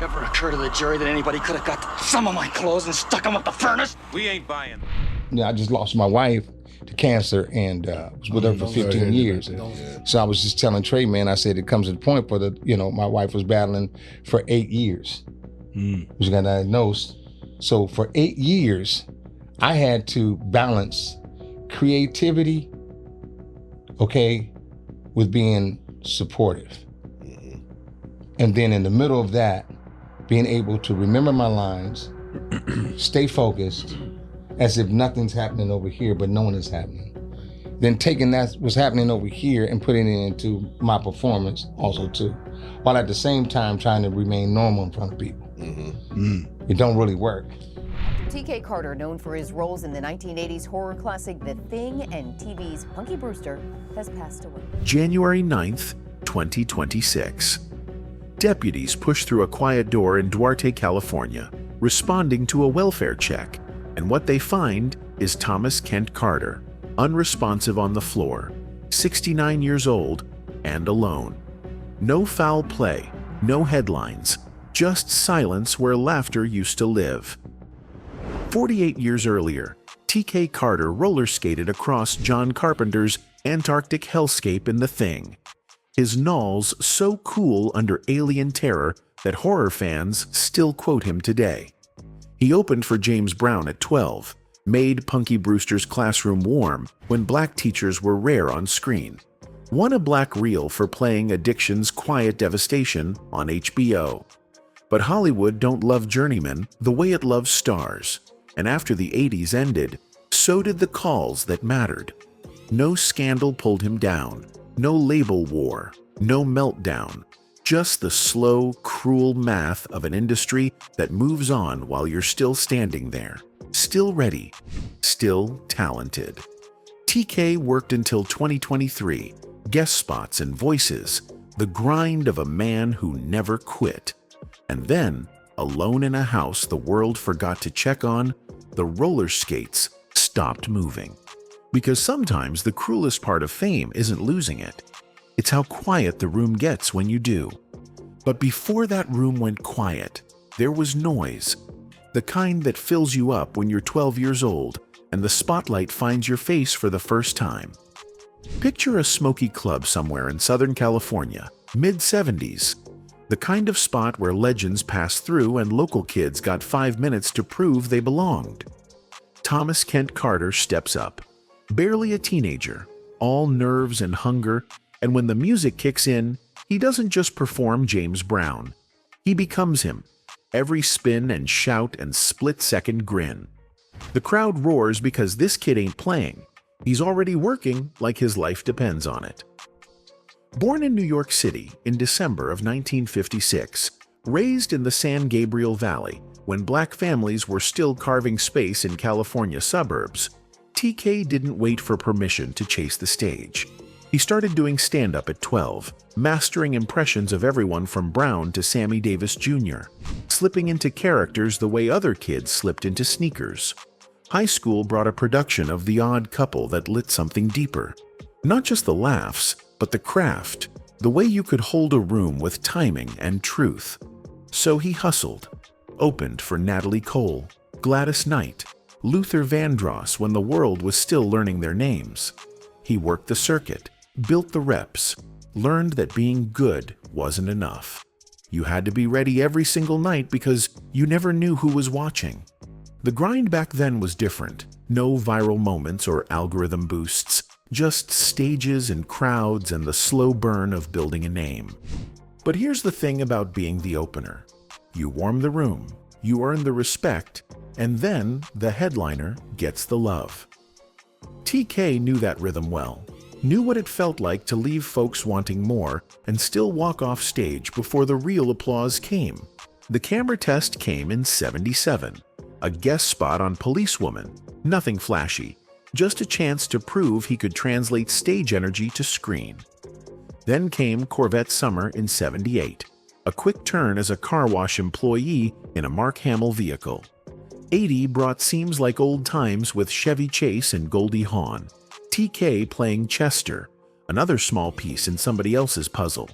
Ever occur to the jury that anybody could have got some of my clothes and stuck them up the furnace? We ain't buying. Yeah, I just lost my wife to cancer and was with her for 15 years. So I was just telling Trey, man, I said it comes to the point for my wife was battling for 8 years. She got diagnosed. So for 8 years, I had to balance creativity, okay, with being supportive. And then in the middle of that, being able to remember my lines, stay focused, as if nothing's happening over here, but knowing it's happening. Then taking that what's happening over here and putting it into my performance also too, while at the same time trying to remain normal in front of people. It don't really work. TK Carter, known for his roles in the 1980s horror classic The Thing and TV's Punky Brewster, has passed away. January 9th, 2026. Deputies push through a quiet door in Duarte, California, responding to a welfare check, and what they find is Thomas Kent Carter, unresponsive on the floor, 69 years old, and alone. No foul play, no headlines, just silence where laughter used to live. 48 years earlier, TK Carter roller skated across John Carpenter's Antarctic hellscape in The Thing. His Nauls so cool under alien terror that horror fans still quote him today. He opened for James Brown at 12, made Punky Brewster's classroom warm when black teachers were rare on screen, won a black reel for playing Addiction's Quiet Devastation on HBO. But Hollywood don't love journeymen the way it loves stars, and after the 80s ended, so did the calls that mattered. No scandal pulled him down, no label war, no meltdown, just the slow, cruel math of an industry that moves on while you're still standing there, still ready, still talented. TK worked until 2023, guest spots and voices, the grind of a man who never quit. And then, alone in a house the world forgot to check on, the roller skates stopped moving. Because sometimes the cruelest part of fame isn't losing it. It's how quiet the room gets when you do. But before that room went quiet, there was noise. The kind that fills you up when you're 12 years old and the spotlight finds your face for the first time. Picture a smoky club somewhere in Southern California, mid-70s. The kind of spot where legends passed through and local kids got 5 minutes to prove they belonged. Thomas Kent Carter steps up. Barely a teenager, all nerves and hunger, and when the music kicks in, he doesn't just perform James Brown. He becomes him, every spin and shout and split-second grin. The crowd roars because this kid ain't playing. He's already working like his life depends on it. Born in New York City in December of 1956, raised in the San Gabriel Valley when black families were still carving space in California suburbs, TK didn't wait for permission to chase the stage. He started doing stand-up at 12, mastering impressions of everyone from Brown to Sammy Davis Jr., slipping into characters the way other kids slipped into sneakers. High school brought a production of The Odd Couple that lit something deeper. Not just the laughs, but the craft, the way you could hold a room with timing and truth. So he hustled, opened for Natalie Cole, Gladys Knight, Luther Vandross when the world was still learning their names. He worked the circuit, built the reps, learned that being good wasn't enough. You had to be ready every single night because you never knew who was watching. The grind back then was different. No viral moments or algorithm boosts, just stages and crowds and the slow burn of building a name. But here's the thing about being the opener. You warm the room, you earn the respect, and then the headliner gets the love. TK knew that rhythm well, knew what it felt like to leave folks wanting more and still walk off stage before the real applause came. The camera test came in '77, a guest spot on Policewoman, nothing flashy, just a chance to prove he could translate stage energy to screen. Then came Corvette Summer in '78, a quick turn as a car wash employee in a Mark Hamill vehicle. '80 brought Seems Like Old Times with Chevy Chase and Goldie Hawn. TK playing Chester, another small piece in somebody else's puzzle.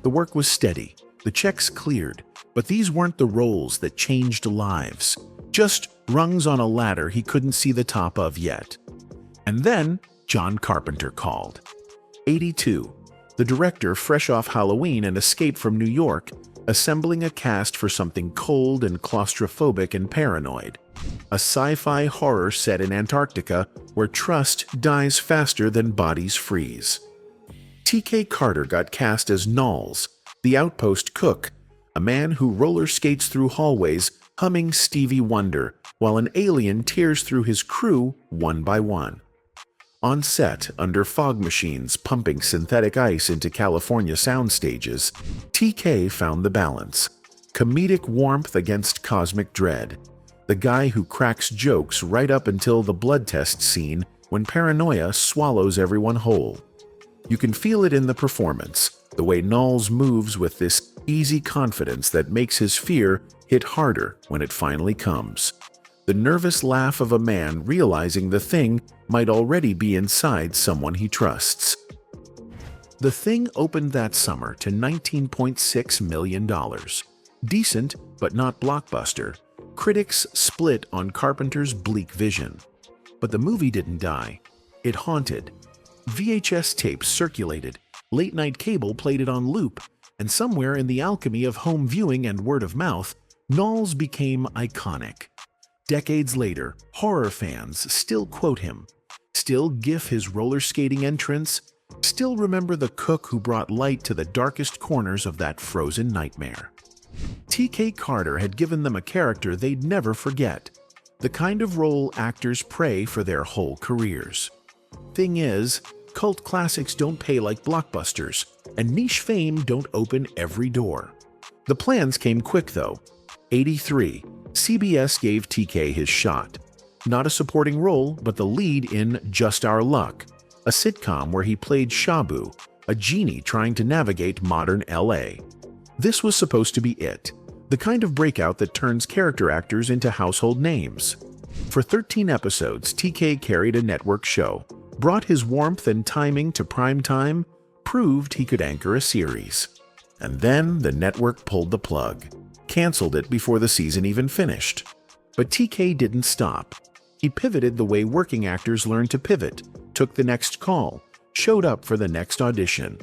The work was steady, The checks cleared, but these weren't the roles that changed lives. Just rungs on a ladder he couldn't see the top of yet. And then John Carpenter called. 82. The director, fresh off Halloween and Escape from New York, assembling a cast for something cold and claustrophobic and paranoid. A sci-fi horror set in Antarctica where trust dies faster than bodies freeze. T.K. Carter got cast as Nauls, the outpost cook, a man who roller skates through hallways humming Stevie Wonder while an alien tears through his crew one by one. On set, under fog machines pumping synthetic ice into California sound stages, TK found the balance. Comedic warmth against cosmic dread. The guy who cracks jokes right up until the blood test scene when paranoia swallows everyone whole. You can feel it in the performance, the way Nauls moves with this easy confidence that makes his fear hit harder when it finally comes. The nervous laugh of a man realizing the thing might already be inside someone he trusts. The Thing opened that summer to $19.6 million. Decent, but not blockbuster. Critics split on Carpenter's bleak vision. But the movie didn't die. It haunted. VHS tapes circulated, late-night cable played it on loop, and somewhere in the alchemy of home viewing and word of mouth, Nauls became iconic. Decades later, horror fans still quote him, still gif his roller skating entrance, still remember the cook who brought light to the darkest corners of that frozen nightmare. T.K. Carter had given them a character they'd never forget, the kind of role actors pray for their whole careers. Thing is, cult classics don't pay like blockbusters, and niche fame don't open every door. The plans came quick though. 83. CBS gave TK his shot. Not a supporting role, but the lead in Just Our Luck, a sitcom where he played Shabu, a genie trying to navigate modern LA. This was supposed to be it, the kind of breakout that turns character actors into household names. For 13 episodes, TK carried a network show, brought his warmth and timing to prime time, proved he could anchor a series. And then the network pulled the plug. Canceled it before the season even finished. But TK didn't stop. He pivoted the way working actors learn to pivot, took the next call, showed up for the next audition.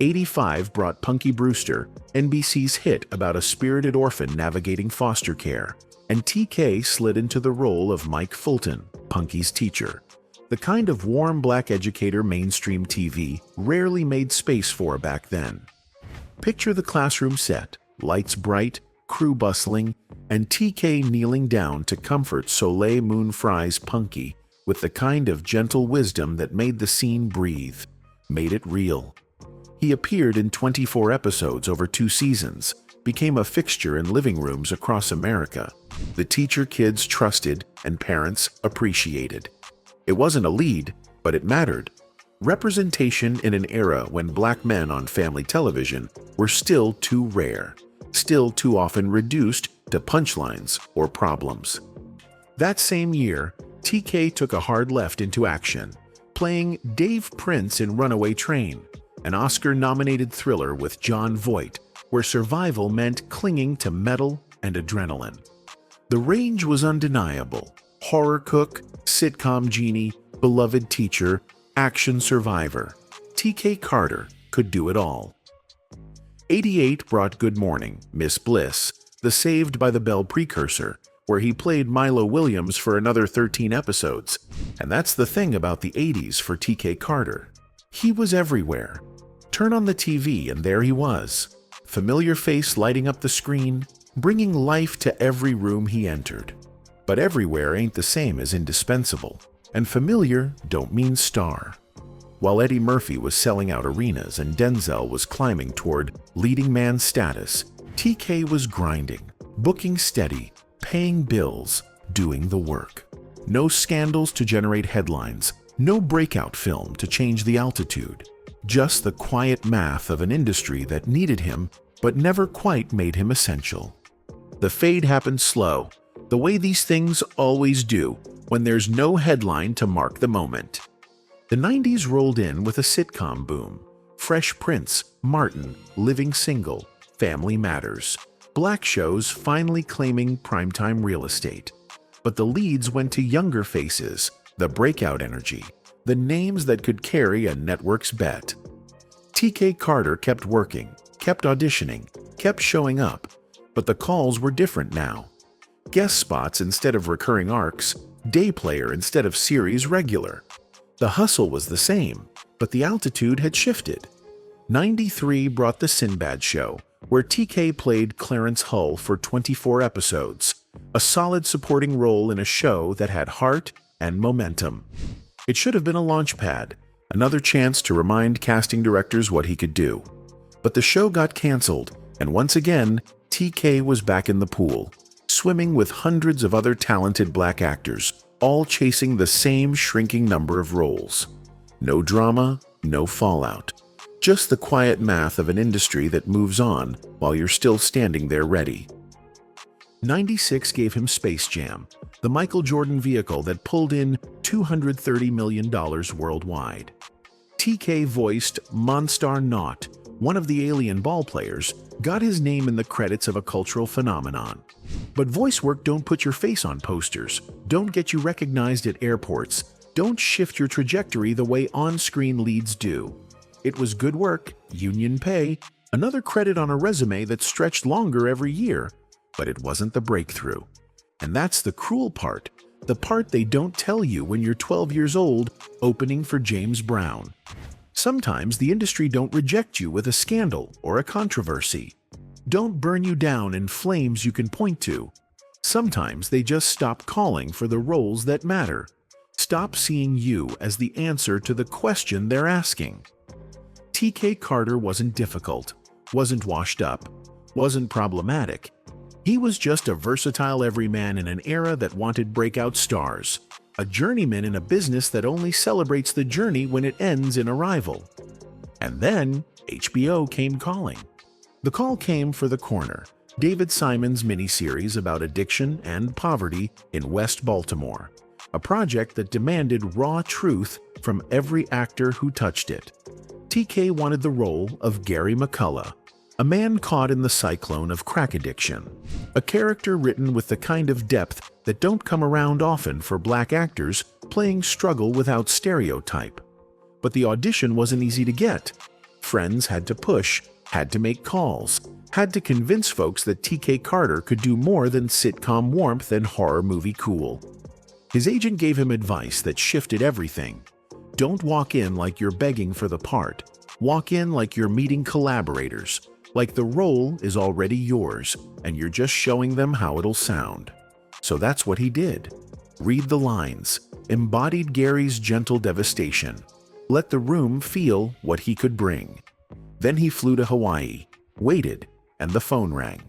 85 brought Punky Brewster, NBC's hit about a spirited orphan navigating foster care, and TK slid into the role of Mike Fulton, Punky's teacher. The kind of warm black educator mainstream TV rarely made space for back then. Picture the classroom set, lights bright, crew bustling, and TK kneeling down to comfort Soleil Moon Frye's Punky with the kind of gentle wisdom that made the scene breathe, made it real. He appeared in 24 episodes over 2 seasons, became a fixture in living rooms across America. The teacher kids trusted and parents appreciated. It wasn't a lead, but it mattered. Representation in an era when black men on family television were still too rare. Still too often reduced to punchlines or problems. That same year, TK took a hard left into action, playing Dave Prince in Runaway Train, an Oscar-nominated thriller with Jon Voight, where survival meant clinging to metal and adrenaline. The range was undeniable. Horror cook, sitcom genie, beloved teacher, action survivor. TK Carter could do it all. 88 brought Good Morning, Miss Bliss, the Saved by the Bell precursor, where he played Milo Williams for another 13 episodes. And that's the thing about the 80s for TK Carter. He was everywhere. Turn on the TV and there he was. Familiar face lighting up the screen, bringing life to every room he entered. But everywhere ain't the same as indispensable, and familiar don't mean star. While Eddie Murphy was selling out arenas and Denzel was climbing toward leading man status, TK was grinding, booking steady, paying bills, doing the work. No scandals to generate headlines, no breakout film to change the altitude. Just the quiet math of an industry that needed him but never quite made him essential. The fade happened slow, the way these things always do when there's no headline to mark the moment. The 90s rolled in with a sitcom boom. Fresh Prince, Martin, Living Single, Family Matters. Black shows finally claiming primetime real estate. But the leads went to younger faces, the breakout energy, the names that could carry a network's bet. TK Carter kept working, kept auditioning, kept showing up, but the calls were different now. Guest spots instead of recurring arcs, day player instead of series regular. The hustle was the same, but the altitude had shifted. 93 brought the Sinbad Show, where TK played Clarence Hull for 24 episodes, a solid supporting role in a show that had heart and momentum. It should have been a launch pad, another chance to remind casting directors what he could do. But the show got canceled, and once again, TK was back in the pool, swimming with hundreds of other talented black actors, all chasing the same shrinking number of roles. No drama, no fallout. Just the quiet math of an industry that moves on while you're still standing there ready. 96 gave him Space Jam, the Michael Jordan vehicle that pulled in $230 million worldwide. TK voiced Monstar Naught, one of the alien ball players, got his name in the credits of a cultural phenomenon. But voice work don't put your face on posters, don't get you recognized at airports, don't shift your trajectory the way on-screen leads do. It was good work, union pay, another credit on a resume that stretched longer every year, but it wasn't the breakthrough. And that's the cruel part, the part they don't tell you when you're 12 years old opening for James Brown. Sometimes the industry don't reject you with a scandal or a controversy. Don't burn you down in flames you can point to. Sometimes they just stop calling for the roles that matter. Stop seeing you as the answer to the question they're asking. TK Carter wasn't difficult, wasn't washed up, wasn't problematic. He was just a versatile everyman in an era that wanted breakout stars, a journeyman in a business that only celebrates the journey when it ends in arrival. And then HBO came calling. The call came for The Corner, David Simon's miniseries about addiction and poverty in West Baltimore, a project that demanded raw truth from every actor who touched it. TK wanted the role of Gary McCullough, a man caught in the cyclone of crack addiction, a character written with the kind of depth that don't come around often for black actors playing struggle without stereotype. But the audition wasn't easy to get. Friends had to push, had to make calls, had to convince folks that TK Carter could do more than sitcom warmth and horror movie cool. His agent gave him advice that shifted everything. Don't walk in like you're begging for the part. Walk in like you're meeting collaborators, like the role is already yours, and you're just showing them how it'll sound. So that's what he did. Read the lines, embodied Gary's gentle devastation, let the room feel what he could bring. Then he flew to Hawaii, waited, and the phone rang.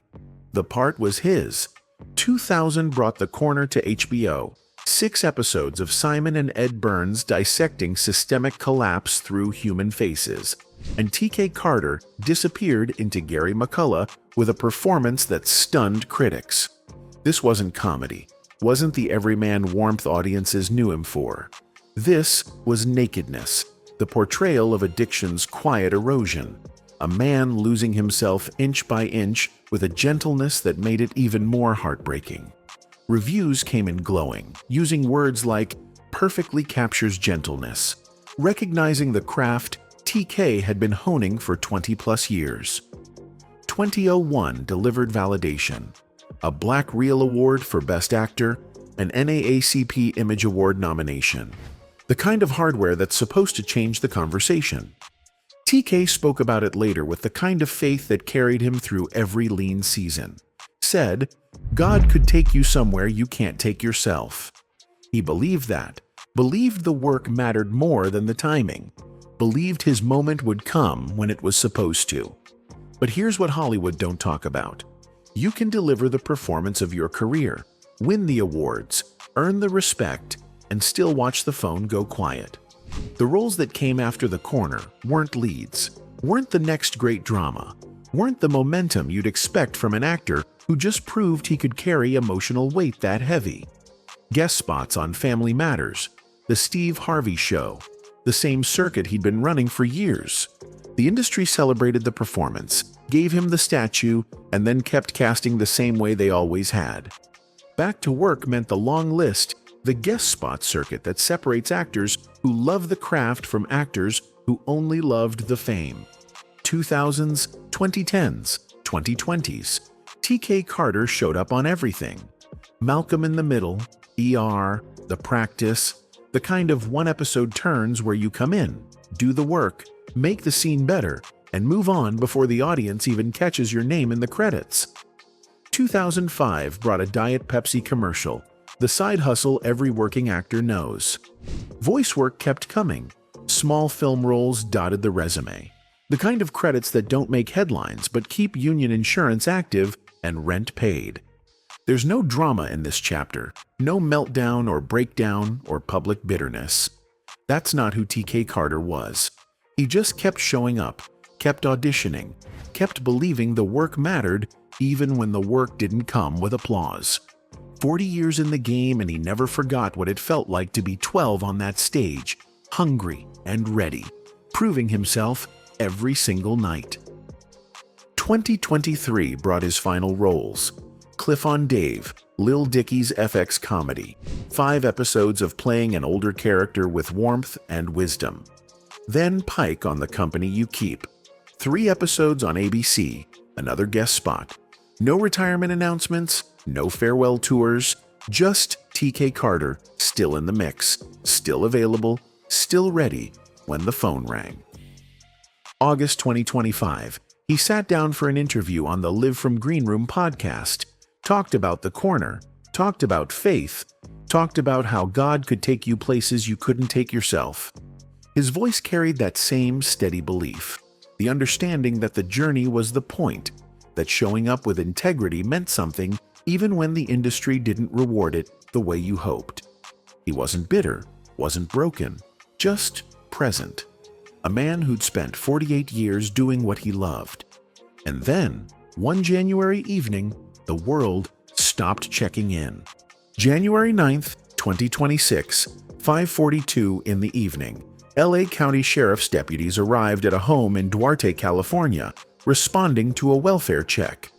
The part was his. 2000 brought The Corner to HBO. 6 episodes of Simon and Ed Burns dissecting systemic collapse through human faces. And TK Carter disappeared into Gary McCullough with a performance that stunned critics. This wasn't comedy, wasn't the everyman warmth audiences knew him for. This was nakedness, the portrayal of addiction's quiet erosion, a man losing himself inch by inch with a gentleness that made it even more heartbreaking. Reviews came in glowing, using words like perfectly captures gentleness, recognizing the craft TK had been honing for 20-plus years. 2001 delivered validation, a Black Reel Award for Best Actor, an NAACP Image Award nomination, the kind of hardware that's supposed to change the conversation. TK spoke about it later with the kind of faith that carried him through every lean season. Said, God could take you somewhere you can't take yourself. He believed that, believed the work mattered more than the timing, believed his moment would come when it was supposed to. But here's what Hollywood don't talk about. You can deliver the performance of your career, win the awards, earn the respect, and still watch the phone go quiet. The roles that came after The Corner weren't leads, weren't the next great drama, weren't the momentum you'd expect from an actor who just proved he could carry emotional weight that heavy. Guest spots on Family Matters, The Steve Harvey Show, the same circuit he'd been running for years. The industry celebrated the performance, gave him the statue, and then kept casting the same way they always had. Back to work meant the long list, the guest spot circuit that separates actors who love the craft from actors who only loved the fame. 2000s, 2010s, 2020s. TK Carter showed up on everything. Malcolm in the Middle, ER, The Practice, the kind of one-episode turns where you come in, do the work, make the scene better, and move on before the audience even catches your name in the credits. 2005 brought a Diet Pepsi commercial, the side hustle every working actor knows. Voice work kept coming. Small film roles dotted the resume. The kind of credits that don't make headlines but keep union insurance active and rent paid. There's no drama in this chapter, no meltdown or breakdown or public bitterness. That's not who TK Carter was. He just kept showing up, kept auditioning, kept believing the work mattered even when the work didn't come with applause. 40 years in the game, and he never forgot what it felt like to be 12 on that stage, hungry and ready, proving himself every single night. 2023 brought his final roles. Cliff on Dave, Lil Dicky's FX comedy, 5 episodes of playing an older character with warmth and wisdom. Then Pike on The Company You Keep, 3 episodes on ABC, another guest spot. No retirement announcements, no farewell tours, just TK Carter still in the mix, still available, still ready when the phone rang. August 2025, he sat down for an interview on the Live from Green Room podcast, talked about the corner, talked about faith, talked about how God could take you places you couldn't take yourself. His voice carried that same steady belief, the understanding that the journey was the point, that showing up with integrity meant something even when the industry didn't reward it the way you hoped. He wasn't bitter, wasn't broken, just present. A man who'd spent 48 years doing what he loved. And then, one January evening, the world stopped checking in. January 9th, 2026, 5:42 in the evening, LA County Sheriff's deputies arrived at a home in Duarte, California, responding to a welfare check.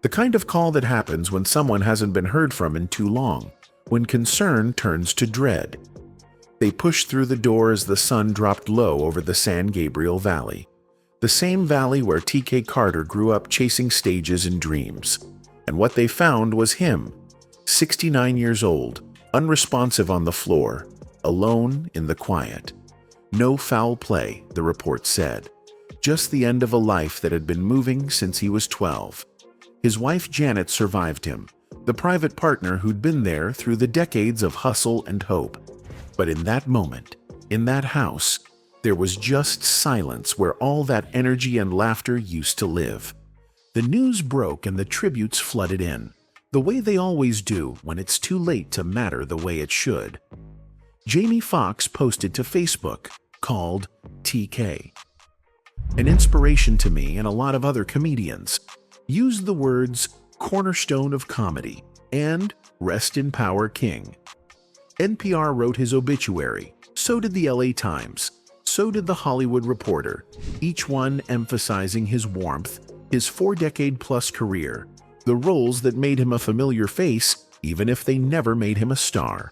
The kind of call that happens when someone hasn't been heard from in too long, when concern turns to dread. They pushed through the door as the sun dropped low over the San Gabriel Valley, the same valley where TK Carter grew up chasing stages and dreams. And what they found was him, 69 years old, unresponsive on the floor, alone in the quiet. No foul play, the report said. Just the end of a life that had been moving since he was 12. His wife Janet survived him, the private partner who'd been there through the decades of hustle and hope. But in that moment, in that house, there was just silence where all that energy and laughter used to live. The news broke and the tributes flooded in, the way they always do when it's too late to matter the way it should. Jamie Foxx posted to Facebook, called TK. An inspiration to me and a lot of other comedians. Used the words cornerstone of comedy and rest in power king. NPR wrote his obituary, so did the LA Times, so did the Hollywood Reporter, each one emphasizing his warmth, his 4-decade-plus career, the roles that made him a familiar face even if they never made him a star.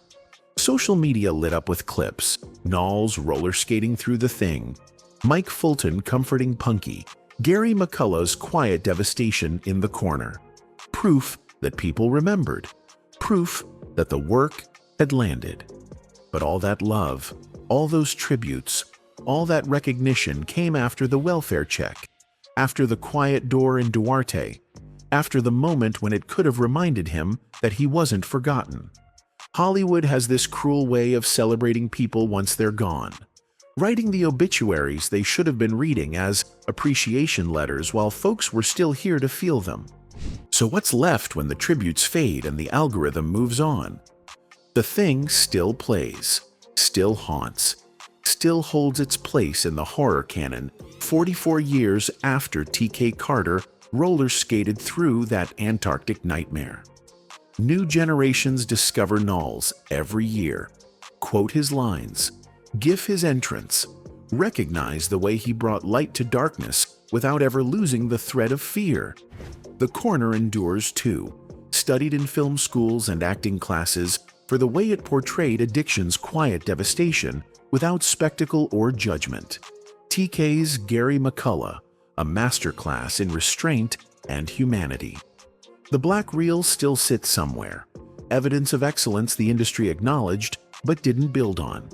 Social media lit up with clips, Nauls roller skating through The Thing, Mike Fulton comforting Punky, Gary McCullough's quiet devastation in the corner. Proof that people remembered. Proof that the work had landed. But all that love, all those tributes, all that recognition came after the welfare check, after the quiet door in Duarte, after the moment when it could have reminded him that he wasn't forgotten. Hollywood has this cruel way of celebrating people once they're gone, writing the obituaries they should have been reading as appreciation letters while folks were still here to feel them. So what's left when the tributes fade and the algorithm moves on? The Thing still plays, still haunts, still holds its place in the horror canon 44 years after TK Carter roller skated through that Antarctic nightmare. New generations discover Nauls every year, quote his lines, gif his entrance, Recognize the way he brought light to darkness without ever losing the thread of fear. The Corner endures too, studied in film schools and acting classes for the way it portrayed addiction's quiet devastation without spectacle or judgment. TK's Gary McCullough, a masterclass in restraint and humanity. The black reel still sits somewhere, evidence of excellence the industry acknowledged but didn't build on.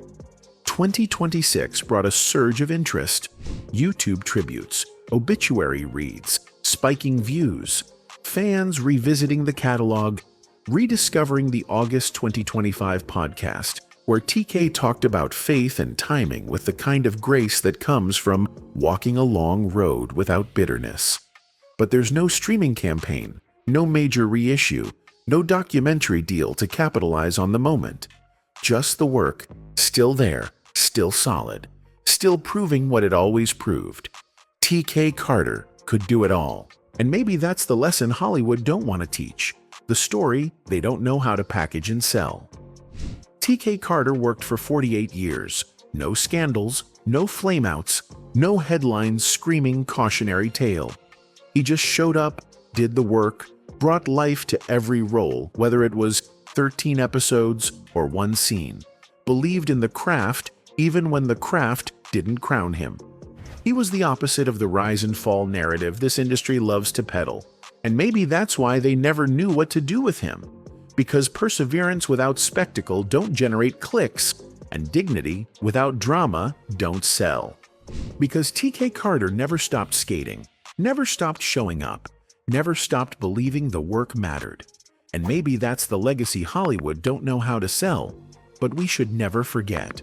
2026 brought a surge of interest: YouTube tributes, obituary reads, spiking views, fans revisiting the catalog, rediscovering the August 2025 podcast, where TK talked about faith and timing with the kind of grace that comes from walking a long road without bitterness. But there's no streaming campaign, no major reissue, no documentary deal to capitalize on the moment. Just the work, still there, still solid, still proving what it always proved. TK Carter could do it all. And maybe that's the lesson Hollywood don't want to teach, the story they don't know how to package and sell. TK Carter worked for 48 years. No scandals, no flameouts, no headlines screaming cautionary tale. He just showed up, did the work, brought life to every role, whether it was 13 episodes or one scene. Believed in the craft even when the craft didn't crown him. He was the opposite of the rise and fall narrative this industry loves to peddle. And maybe that's why they never knew what to do with him. Because perseverance without spectacle don't generate clicks, and dignity without drama don't sell. Because TK Carter never stopped skating, never stopped showing up, never stopped believing the work mattered. And maybe that's the legacy Hollywood don't know how to sell, but we should never forget.